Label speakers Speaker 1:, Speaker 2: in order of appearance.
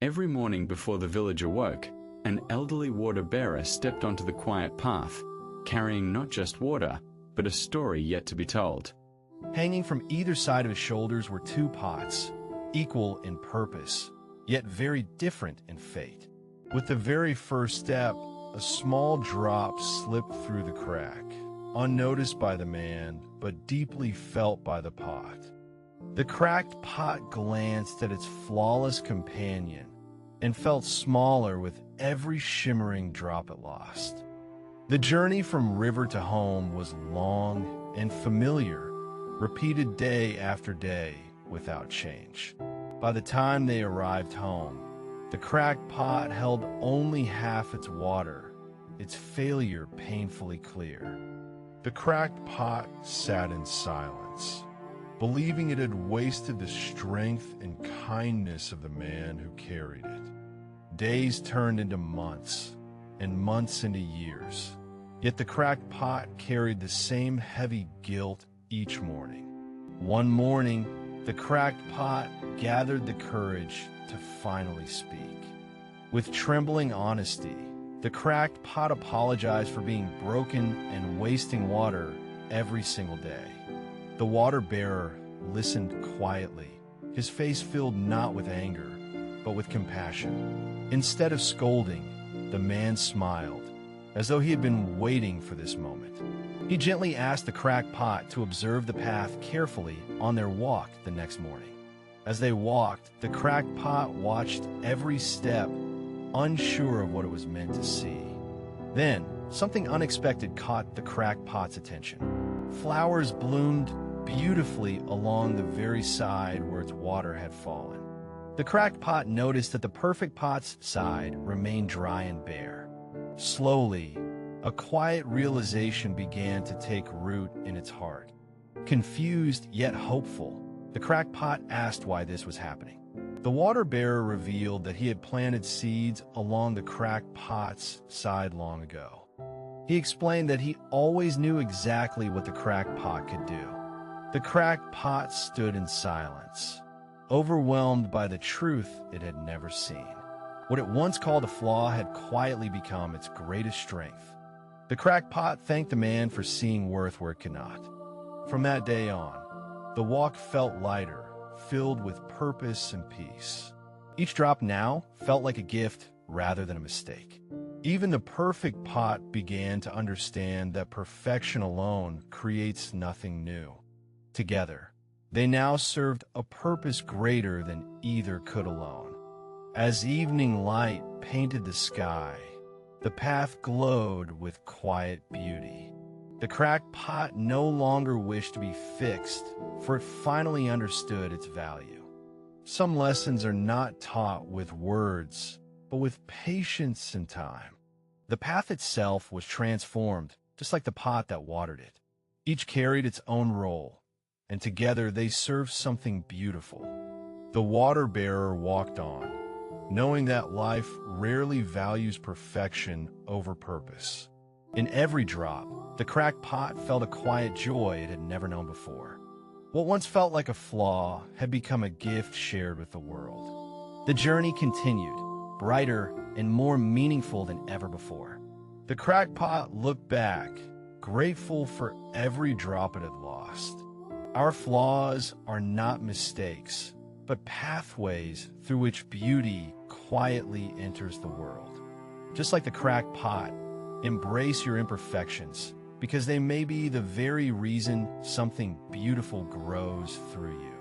Speaker 1: Every morning before the village awoke, an elderly water-bearer stepped onto the quiet path, carrying not just water, but a story yet to be told.
Speaker 2: Hanging from either side of his shoulders were two pots, equal in purpose, yet very different in fate. With the very first step, a small drop slipped through the crack, unnoticed by the man, but deeply felt by the pot. The cracked pot glanced at its flawless companion and felt smaller with every shimmering drop it lost. The journey from river to home was long and familiar, repeated day after day without change. By the time they arrived home, the cracked pot held only half its water, its failure painfully clear. The cracked pot sat in silence, believing it had wasted the strength and kindness of the man who carried it. Days turned into months, and months into years. Yet the cracked pot carried the same heavy guilt each morning. One morning, the cracked pot gathered the courage to finally speak. With trembling honesty, the cracked pot apologized for being broken and wasting water every single day. The water-bearer listened quietly, his face filled not with anger, but with compassion. Instead of scolding, the man smiled, as though he had been waiting for this moment. He gently asked the cracked pot to observe the path carefully on their walk the next morning. As they walked, the cracked pot watched every step, unsure of what it was meant to see. Then, something unexpected caught the cracked pot's attention. Flowers bloomed beautifully along the very side where its water had fallen. The cracked pot noticed that the perfect pot's side remained dry and bare. Slowly, a quiet realization began to take root in its heart. Confused yet hopeful, the cracked pot asked why this was happening. The water-bearer revealed that he had planted seeds along the cracked pot's side long ago. He explained that he always knew exactly what the cracked pot could do. The cracked pot stood in silence, overwhelmed by the truth it had never seen. What it once called a flaw had quietly become its greatest strength. The cracked pot thanked the man for seeing worth where it could not. From that day on, the walk felt lighter, filled with purpose and peace. Each drop now felt like a gift rather than a mistake. Even the perfect pot began to understand that perfection alone creates nothing new. Together, they now served a purpose greater than either could alone. As evening light painted the sky, the path glowed with quiet beauty. The cracked pot no longer wished to be fixed, for it finally understood its value. Some lessons are not taught with words, but with patience and time. The path itself was transformed, just like the pot that watered it. Each carried its own role, and together they served something beautiful. The water-bearer walked on, knowing that life rarely values perfection over purpose. In every drop, the cracked pot felt a quiet joy it had never known before. What once felt like a flaw had become a gift shared with the world. The journey continued, brighter and more meaningful than ever before. The cracked pot looked back, grateful for every drop it had lost. Our flaws are not mistakes, but pathways through which beauty quietly enters the world. Just like the cracked pot, embrace your imperfections, because they may be the very reason something beautiful grows through you.